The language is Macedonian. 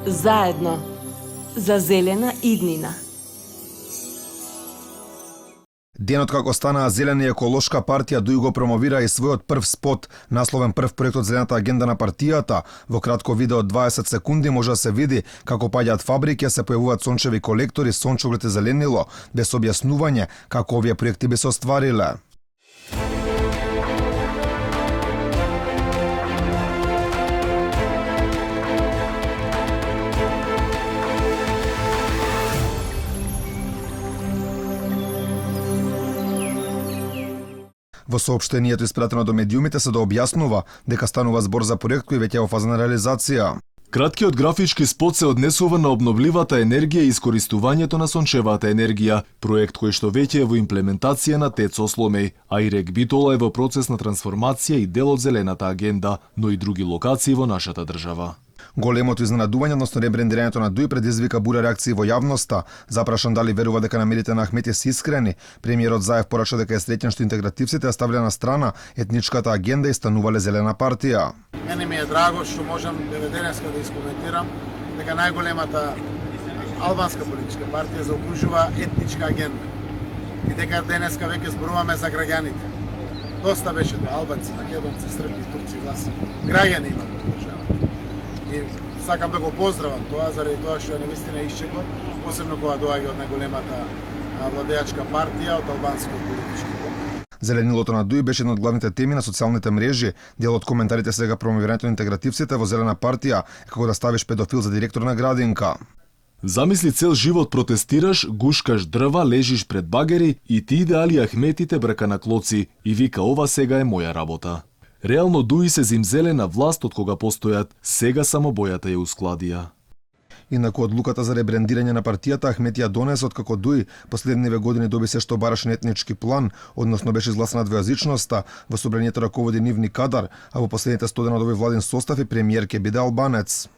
Заедно за зелена иднина. Денот како станаа Зелена и еколошка партија ДУИ го промовира и својот прв спот, насловен прв проект од зелената агенда на партијата. Во кратко видео од 20 секунди може да се види како паѓаат фабрики, се појавуваат сончеви колектори, сончоглед и зеленило, без објаснување како овие проекти би се оствариле. Во соопштението испратено до медиумите се објаснува дека станува збор за проект кој веќе е во фаза на реализација. Краткиот графички спот се однесува на обновливата енергија и искористувањето на сончевата енергија, проект кој што веќе е во имплементација на ТЕЦ Осломеј, а и РЕК Битола е во процес на трансформација и дел од зелената агенда, но и други локации во нашата држава. Големото изненадување, односно ребрендирањето на ДУИ предизвика бура реакции во јавноста. Запрашан дали верува дека намерите на Ахмети се искрени, премиерот Заев порача дека е среќен што интегративците ставиле на страна етничката агенда и станувале Зелена партија. Мене ми е драго што можам денеска да искоментирам дека најголемата албанска политичка партија заокружува етничка агенда и дека денеска веќе зборуваме за граѓаните. Доста беше до албанци, македонци, српи, турци, власи. Граѓани имаме во државата. И сакам да го поздравам тоа заради тоа што е навистина исчекло, посебно кога доаѓа од најголемата владеачка партија од албанскиот политички блок. Зеленилото на ДУИ беше една од главните теми на социјалните мрежи. Дел од коментарите сега промовирањето на интегративците во Зелена партија е како да ставиш педофил за директор на градинка. Замисли цел живот протестираш, гушкаш дрва, лежиш пред багери и ти идеали Ахметите брка на клоци и вика ова сега е моја работа. Реално ДУИ се зимзеле на власт од кога постојат, сега само бојата ја ускладија. Инаку одлуката за ребрендирање на партијата Ахмети ја донесе откако ДУИ последниве години доби се што бараше на етнички план, односно беше изгласана двојазичноста, во собранието раководи нивни кадар, а во последните 100 дена од овој владин состав и премиер ќе биде албанец.